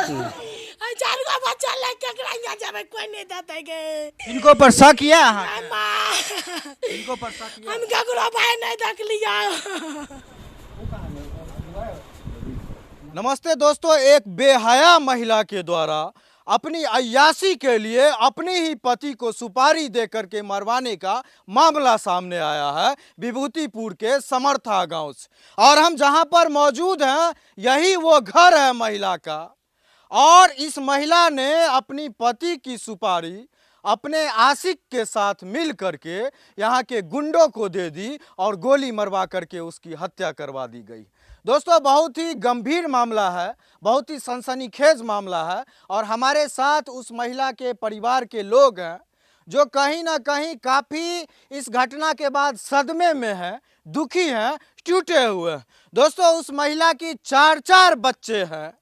चार गो बच्चा लेके केकरा जाबे कोई नहीं देते गे। इनको पर शक है इनको पर शक है। हम ककरो भाई नहीं देख लिया। नमस्ते दोस्तों, एक बेहया महिला के द्वारा अपनी अय्याशी के लिए अपने ही पति को सुपारी देकर के मरवाने का मामला सामने आया है विभूतिपुर के समर्था गांव से। और हम जहां पर मौजूद हैं यही वो घर है महिला का। और इस महिला ने अपनी पति की सुपारी अपने आशिक के साथ मिल करके यहाँ के गुंडों को दे दी और गोली मरवा करके उसकी हत्या करवा दी गई। दोस्तों, बहुत ही गंभीर मामला है, बहुत ही सनसनीखेज मामला है। और हमारे साथ उस महिला के परिवार के लोग हैं जो कहीं ना कहीं काफ़ी इस घटना के बाद सदमे में हैं, दुखी हैं, टूटे हुए हैं। दोस्तों, उस महिला की चार बच्चे हैं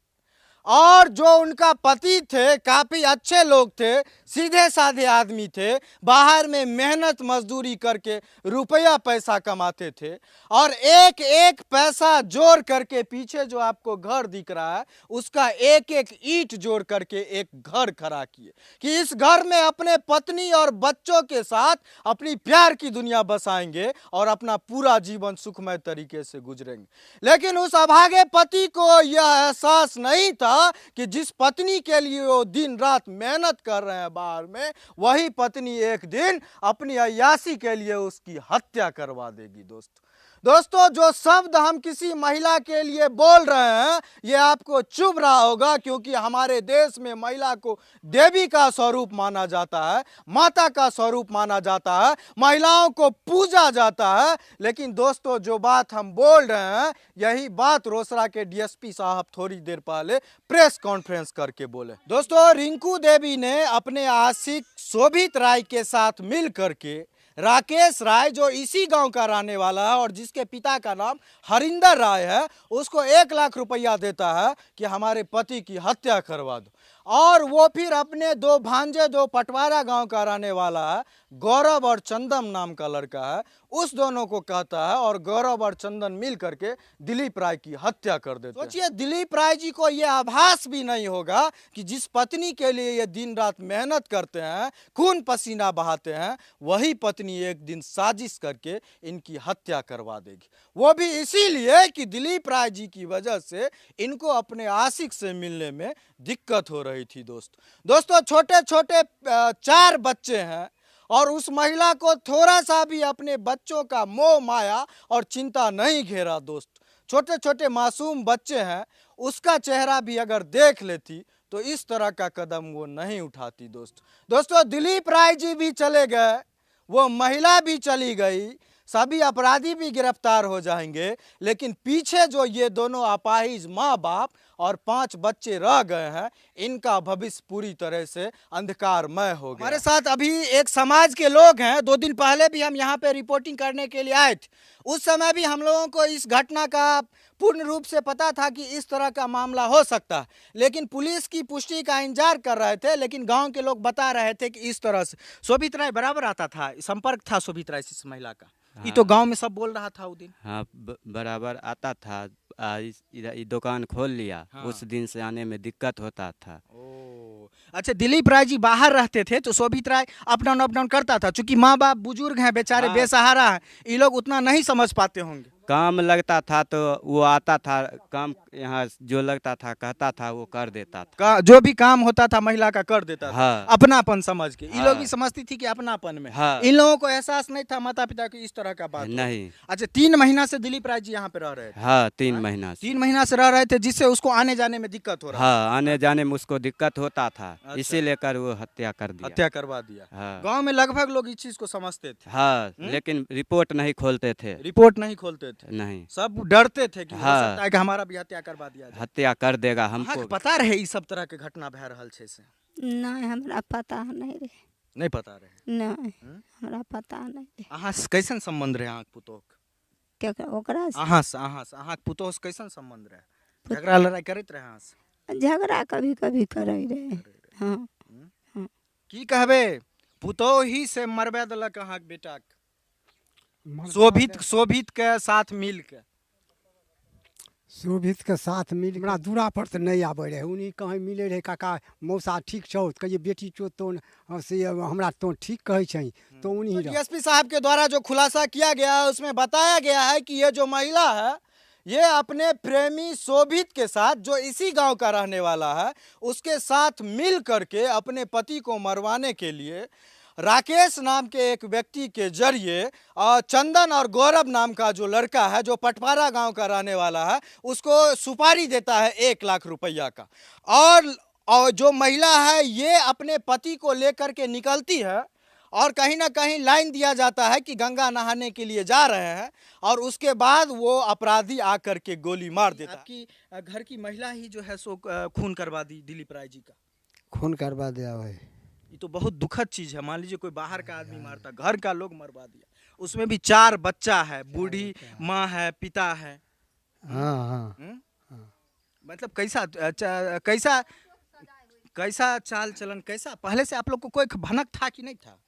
और जो उनका पति थे काफ़ी अच्छे लोग थे, सीधे साधे आदमी थे, बाहर में मेहनत मजदूरी करके रुपया पैसा कमाते थे और एक एक पैसा जोड़ करके पीछे जो आपको घर दिख रहा है उसका एक एक ईंट जोड़ करके एक घर खड़ा किए कि इस घर में अपने पत्नी और बच्चों के साथ अपनी प्यार की दुनिया बसाएंगे और अपना पूरा जीवन सुखमय तरीके से गुजरेंगे। लेकिन उस अभागे पति को यह एहसास नहीं था कि जिस पत्नी के लिए वो दिन रात मेहनत कर रहे हैं बाहर में, वही पत्नी एक दिन अपनी अय्याशी के लिए उसकी हत्या करवा देगी। दोस्तों, जो शब्द हम किसी महिला के लिए बोल रहे हैं ये आपको चुभ रहा होगा, क्योंकि हमारे देश में महिला को देवी का स्वरूप माना जाता है, माता का स्वरूप माना जाता है, महिलाओं को पूजा जाता है। लेकिन दोस्तों, जो बात हम बोल रहे हैं यही बात रोसड़ा के डीएसपी साहब थोड़ी देर पहले प्रेस कॉन्फ्रेंस करके बोले। दोस्तों, रिंकू देवी ने अपने आशिक शोभित राय के साथ मिल करके राकेश राय, जो इसी गांव का रहने वाला है और जिसके पिता का नाम हरिंदर राय है, उसको 1 लाख रुपया देता है कि हमारे पति की हत्या करवा दो। और वो फिर अपने 2 भांजे, 2 पटवारा गांव का रहने वाला है, गौरव और चंदन नाम का लड़का है, उस दोनों को कहता है और गौरव और चंदन मिल करके दिलीप राय की हत्या कर देते हैं। सोचिए, दिलीप राय जी को यह आभास भी नहीं होगा कि जिस पत्नी के लिए ये दिन रात मेहनत करते हैं, खून पसीना बहाते हैं, वही पत्नी एक दिन साजिश करके इनकी हत्या करवा देगी। वो भी इसीलिए कि दिलीप राय जी की वजह से इनको अपने आशिक से मिलने में दिक्कत हो रही थी। दोस्तों, छोटे छोटे 4 बच्चे हैं और उस महिला को थोड़ा सा भी अपने बच्चों का मोह माया और चिंता नहीं घेरा। छोटे छोटे मासूम बच्चे हैं, उसका चेहरा भी अगर देख लेती तो इस तरह का कदम वो नहीं उठाती। दोस्तों, दिलीप राय जी भी चले गए, वो महिला भी चली गई, सभी अपराधी भी गिरफ्तार हो जाएंगे, लेकिन पीछे जो ये दोनों अपाहिज माँ बाप और 5 बच्चे रह गए हैं, इनका भविष्य पूरी तरह से अंधकारमय हो गया। हमारे साथ अभी एक समाज के लोग हैं। 2 दिन पहले भी हम यहाँ पे रिपोर्टिंग करने के लिए आए थे। उस समय भी हम लोगों को इस घटना का पूर्ण रूप से पता था कि इस तरह का मामला हो सकता है, लेकिन पुलिस की पुष्टि का इंतजार कर रहे थे। लेकिन गांव के लोग बता रहे थे कि इस तरह से शोभित राय बराबर आता था, संपर्क था शोभित राय से इस महिला का। ये तो गांव में सब बोल रहा था उस दिन। हाँ, बराबर आता था। इधर दुकान खोल लिया। हाँ। उस दिन से आने में दिक्कत होता था। अच्छा, दिलीप राय जी बाहर रहते थे तो शोभित राय अपडाउन अपडाउन करता था। चूंकि माँ बाप बुजुर्ग हैं, बेचारे हाँ। बेसहारा हैं, ये लोग उतना नहीं समझ पाते होंगे। काम लगता था तो वो आता था, काम यहाँ जो लगता था कहता था वो कर देता था। जो भी काम होता था महिला का कर देता था। हाँ। अपनापन समझ के। हाँ। ये लोग भी समझती थी कि अपनापन में। हाँ। इन लोगों को एहसास नहीं था माता पिता की इस तरह का बात नहीं। अच्छा, 3 महीना से दिलीप राय जी यहाँ पे रह रहे थे। हाँ, 3 महीना से। 3 महीना से रह रहे थे, जिससे उसको आने जाने में दिक्कत हो रहा। हाँ, आने जाने में उसको दिक्कत होता था। अच्छा। इसी लेकर वो हत्या करवा दिया। हाँ। गाँव में लगभग लोग इस चीज को समझते थे। हाँ, लेकिन रिपोर्ट नहीं खोलते थे। नहीं, सब डरते थे कि हाँ। हो सकता है कि हमारा भी हत्या करवा दिया जाए। हत्या कर देगा हमको। पता रहे इस सब तरह के घटना भै रहल छे से? नहीं, हमरा पता नहीं रहे। नहीं पता रहे? नहीं, हमरा पता नहीं रहे। अहाँ से कैसन संबंध रहे आँख पुतोह के? ओकरा से अहाँ से पुतोह से कैसन संबंध रहे? झगड़ा लड़ाई करत रहे अहाँ से? झगड़ा कभी कभी करे रहे। हाँ। की कहबे, पुतोह ही से मरबा देलक अहाँ के बेटा के, शोभित के साथ मिल के। शोभित के साथ मिल हमरा दूरा पर तो नहीं आबे रहे, उन्हीं कहीं मिले रहे काका मौसा ठीक छौ तो कहिए बेटी चो तो से हमरा तो ठीक कहे छै तो उन्हीं रह। डीएसपी साहब के द्वारा जो खुलासा किया गया है उसमें बताया गया है कि ये जो महिला है ये अपने प्रेमी शोभित के साथ, जो इसी गांव का रहने वाला है, उसके साथ मिल करके अपने पति को मरवाने के लिए राकेश नाम के एक व्यक्ति के जरिए चंदन और गौरव नाम का जो लड़का है जो पटपारा गांव का रहने वाला है उसको सुपारी देता है 1 लाख रुपया का। और जो महिला है ये अपने पति को लेकर के निकलती है और कहीं ना कहीं लाइन दिया जाता है कि गंगा नहाने के लिए जा रहे हैं और उसके बाद वो अपराधी आकर के गोली मार देता है। आपकी घर की महिला ही जो है सो खून करवा दी दिलीप राय जी का। खून करवा दिया भाई, ये तो बहुत दुखद चीज है। मान लीजिए कोई बाहर का आदमी मारता, घर का लोग मरवा दिया, उसमें भी 4 बच्चा है, बूढ़ी माँ है, पिता है। हाँ हाँ मतलब कैसा कैसा चाल चलन, कैसा पहले से आप लोग को कोई भनक था कि नहीं था?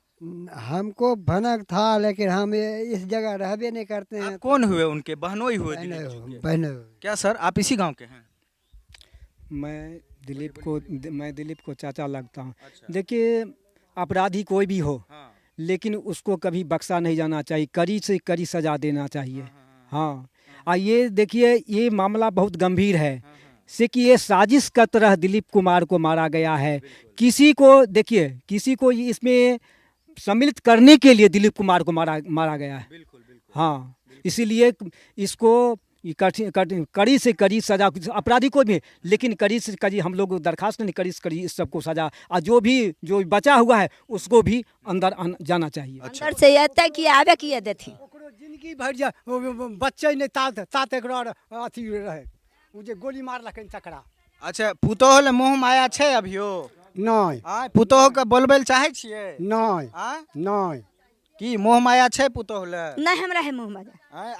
हमको भनक था लेकिन हम इस जगह रहबे नहीं करते हैं। आप कौन हुए उनके? बहनोई हुए दिलीप जी के? बहनोई। क्या सर आप इसी गांव के हैं? मैं दिलीप को चाचा लगता हूँ। अच्छा। देखिए अपराधी कोई भी हो हाँ। लेकिन उसको कभी बख्शा नहीं जाना चाहिए, कड़ी से कड़ी सजा देना चाहिए। हाँ ये देखिए ये मामला बहुत गंभीर है से कि ये साजिश का तरह दिलीप कुमार को मारा गया है। किसी को इसमें सम्मिलित करने के लिए दिलीप कुमार को मारा गया है। बिल्कुल। हाँ इसीलिए इसको कड़ी से कड़ी सजा, अपराधी को भी, लेकिन कड़ी से कड़ी हम लोग दरखास्त नहीं, कड़ी से कड़ी इस सबको सजा, और जो बचा हुआ है उसको भी अंदर जाना चाहिए। अंदर से ये कि आवे किए देथी जिंदगी भर जा बच्चे नहीं तात एक अथी रहे उ जे गोली मारलक चकरा। अच्छा पुतोह ले मोह माया छै अभियो? नहीं पुतोह के बोलबे चाहे छिए? नहीं नहीं की मोह माया छै पुतोह ले? नहीं हमरा है मुँह मजा।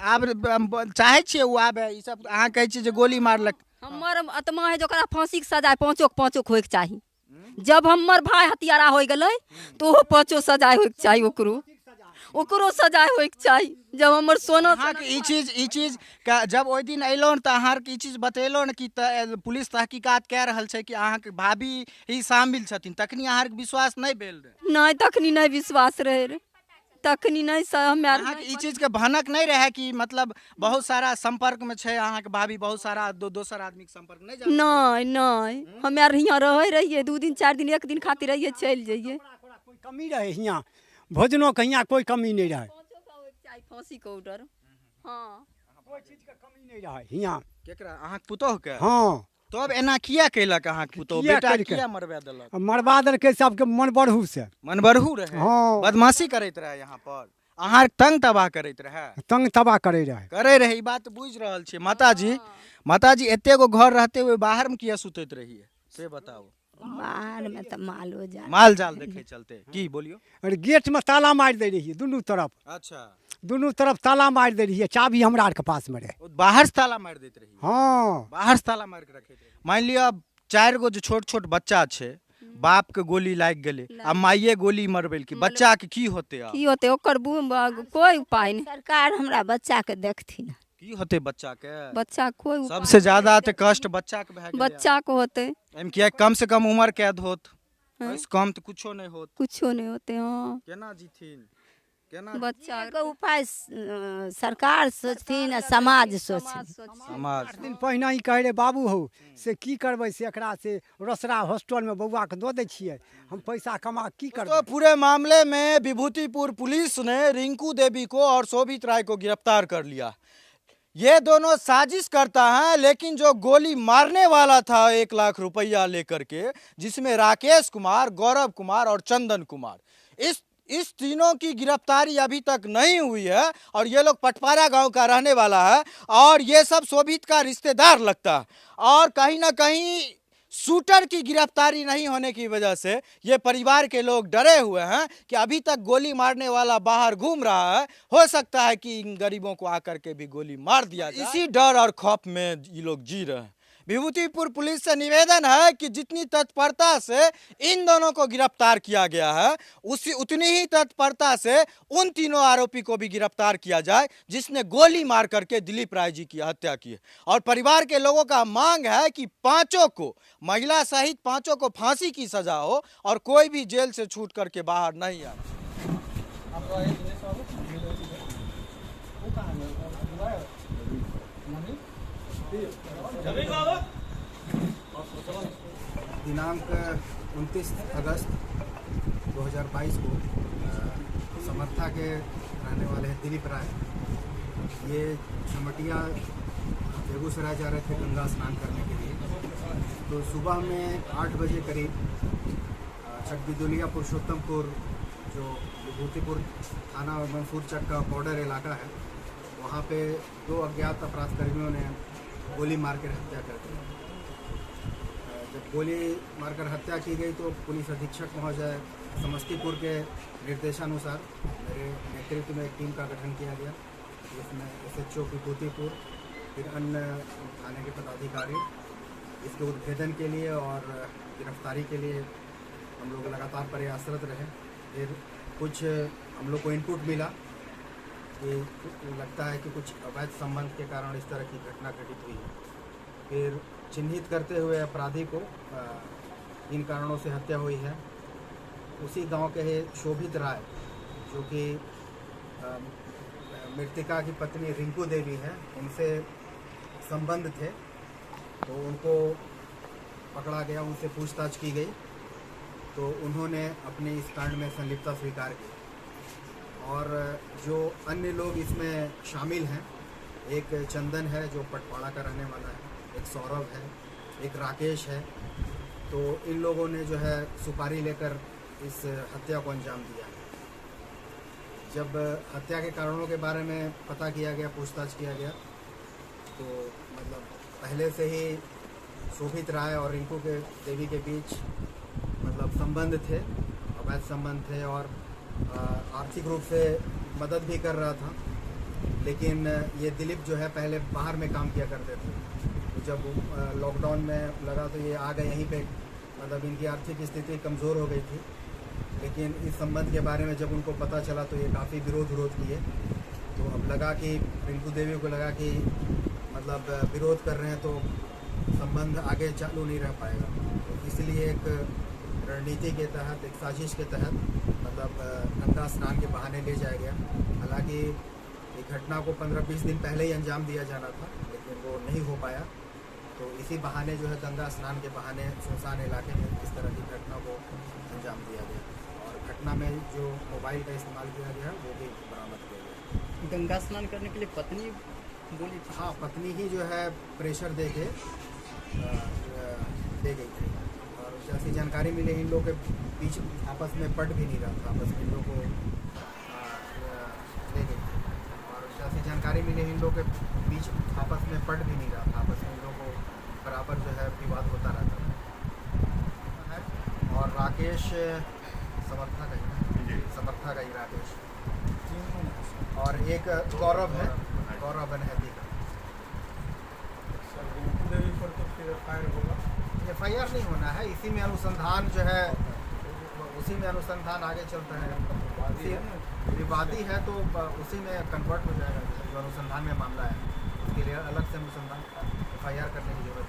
आब चाहे छिए उ आबे? ई सब अहाँ कहै छी जे गोली मारलक। हमर आत्मा है जोकरा फांसी के सजा पांचों होय के चाही। जब हमर भाई हत्यारा हो गए तो वो 5 सजा होय के चाही, ओकरो सजा होय के चाही। जब हमर सोना ई चीज का जब ओइ दिन अइलो त अहाँ के ई चीज बतेलो न कि पुलिस तहकीकात कह रहल छै कि अहाँ के भाभी ही शामिल छथिन, तखनी अहाँ के विश्वास नहीं भेल रे? नहीं तखनी नहीं विश्वास रहे रे, तखनी नहीं अहाँ के ई चीज के भनक नहीं रहे कि मतलब बहुत सारा संपर्क में छै अहाँ के भाभी, बहुत सारा दोसर आदमी के संपर्क नहीं जाने? नहीं हमे आर यहाँ रहिए 2 दिन 4 दिन 1 दिन खातिर रहिए चल जाइए। कोई कमी रहे यहाँ भोजनों के यहाँ कोई कमी नहीं रहे, फांसी के ऑर्डर। हाँ कोई चीज के कमी नहीं रहे यहाँ। केकरा अहाँ के पुतोह के? हाँ तब एना किया कैलक अहाँ के पुतोह? बेटा किया मरवा देलक? मरवा देलकै सबके मन बढ़ू से। मन बढ़ू रहे? हाँ बदमाशी करैत रहे यहाँ पर, अहाँ तंग तबाह करैत रहे? तंग तबाह करे रहे। ई बात बुझ रहल छी। माताजी एते गो घर रहते हुए बाहर में किया सुतैत रहिए से बताओ? बाहर में तो माल जाल देखे चलते की बोलियो? अरे गेट में ताला मार दे रही है दोनों तरफ। अच्छा दोनों तरफ ताला मार दे रही है, चाबी हमरा आर के पास में रहे। बाहर से ताला मार देते रही? हाँ बाहर से ताला मार के रखे? मान लिया 4 गो जो छोट बच्चा छे, बाप के गोली लाग गेले आ माइये गोली मरबेल की, बच्चा के की होते? ओकर कोई उपाय नहीं। सरकार हमरा बच्चा के देखथिन। की होते बच्चा के? बच्चा कोई सबसे ज्यादा ते कष्ट बच्चा के भए गेलै। बच्चा को होते एम किया कम से कम उम्र कैद होत, इस कम तो कुछो नहीं होत। कुछो नहीं होते। हाँ केना जीथिन? केना बच्चा के उपाय सरकार सोचथिन, समाज सोचथिन। समाज दिन पहिने ही कहे रहे बाबू हो से की करबै से एकरा से रोसड़ा हॉस्टल में बउआ के दो दे छियै, हम पैसा कमा की करबै। तो पूरे मामले में विभूतिपुर पुलिस ने रिंकू देवी को और शोभित राय को गिरफ्तार कर लिया। ये दोनों साजिश करता है, लेकिन जो गोली मारने वाला था 1 लाख रुपया लेकर के, जिसमें राकेश कुमार, गौरव कुमार और चंदन कुमार, इस तीनों की गिरफ्तारी अभी तक नहीं हुई है। और ये लोग पटपारा गांव का रहने वाला है और ये सब शोभित का रिश्तेदार लगता है। और कहीं ना कहीं शूटर की गिरफ्तारी नहीं होने की वजह से ये परिवार के लोग डरे हुए हैं कि अभी तक गोली मारने वाला बाहर घूम रहा है, हो सकता है कि इन गरीबों को आकर के भी गोली मार दिया जाए। इसी डर और खौफ में ये लोग जी रहे हैं। विभूतिपुर पुलिस से निवेदन है कि जितनी तत्परता से इन दोनों को गिरफ्तार किया गया है उतनी ही तत्परता से उन तीनों आरोपी को भी गिरफ्तार किया जाए जिसने गोली मार करके दिलीप राय जी की हत्या की है। और परिवार के लोगों का मांग है कि पांचों को, महिला सहित पांचों को फांसी की सजा हो और कोई भी जेल से छूट करके बाहर नहीं आए। दिनांक 29 अगस्त 2022 को समर्था के रहने वाले हैं दिलीप राय, ये झमटिया बेगूसराय जा रहे थे गंगा स्नान करने के लिए। तो सुबह में 8 बजे करीब चकबिदुलिया पुरुषोत्तमपुर जो विभूतिपुर थाना और मंसूर चक का बॉर्डर इलाका है, वहाँ पे 2 अज्ञात अपराध कर्मियों ने गोली मारकर हत्या कर दी। जब गोली मारकर हत्या की गई तो पुलिस अधीक्षक महोदय समस्तीपुर के निर्देशानुसार मेरे नेतृत्व में एक टीम का गठन किया गया, जिसमें SHO विभूतिपुर, फिर अन्य थाने के पदाधिकारी इसके उद्भेदन के लिए और गिरफ्तारी के लिए हम लोग लगातार प्रयासरत रहे। फिर कुछ हम लोग को इनपुट मिला कि लगता है कि कुछ अवैध संबंध के कारण इस तरह की घटना घटित हुई है। फिर चिन्हित करते हुए अपराधी को इन कारणों से हत्या हुई है। उसी गांव के शोभित राय जो कि मृतका की पत्नी रिंकू देवी है, उनसे संबंध थे, तो उनको पकड़ा गया, उनसे पूछताछ की गई तो उन्होंने अपने इस कांड में संलिप्तता स्वीकार की। और जो अन्य लोग इसमें शामिल हैं, एक चंदन है जो पटवाड़ा का रहने वाला है, एक सौरभ है, एक राकेश है, तो इन लोगों ने जो है सुपारी लेकर इस हत्या को अंजाम दिया। जब हत्या के कारणों के बारे में पता किया गया, पूछताछ किया गया, तो मतलब पहले से ही शोभित राय और रिंकू के देवी के बीच मतलब संबंध थे, अवैध संबंध थे और आर्थिक रूप से मदद भी कर रहा था। लेकिन ये दिलीप जो है पहले बाहर में काम किया करते थे, तो जब लॉकडाउन में लगा तो ये आ गए यहीं पे, मतलब इनकी आर्थिक स्थिति कमज़ोर हो गई थी। लेकिन इस संबंध के बारे में जब उनको पता चला तो ये काफ़ी विरोध किए। तो अब लगा कि रिंकू देवी को लगा कि मतलब विरोध कर रहे हैं तो संबंध आगे चालू नहीं रह पाएगा, तो इसलिए एक रणनीति के तहत, एक साजिश के तहत मतलब गंगा स्नान के बहाने ले जाया गया। हालांकि ये घटना को 15-20 दिन पहले ही अंजाम दिया जाना था, लेकिन वो नहीं हो पाया। तो इसी बहाने जो है गंगा स्नान के बहाने सुनसान इलाके में इस तरह की घटना को अंजाम दिया गया। और घटना में जो मोबाइल का इस्तेमाल किया गया वो भी बरामद किया गया। गंगा स्नान करने के लिए पत्नी बोली थी? हाँ, पत्नी ही जो है प्रेशर दे के दे गई थी। और जैसी जानकारी मिली, इन लोगों के बीच आपस में पट भी नहीं रहा था, आपस में इन लोगों को ले गई थी। और जैसी जानकारी मिली, इन लोगों के बीच आपस में पट भी नहीं रहा था, आपस में इन लोगों को बराबर जो है विवाद होता रहता है। और राकेश समर्था का ही राकेश, और एक गौरव है, गौरव अनहैती का। FIR नहीं होना है, इसी में अनुसंधान जो है, उसी में अनुसंधान आगे चलता है। विवादी है तो उसी में कन्वर्ट हो जाएगा। जो अनुसंधान में मामला है उसके लिए अलग से अनुसंधान FIR करने की जरूरत है।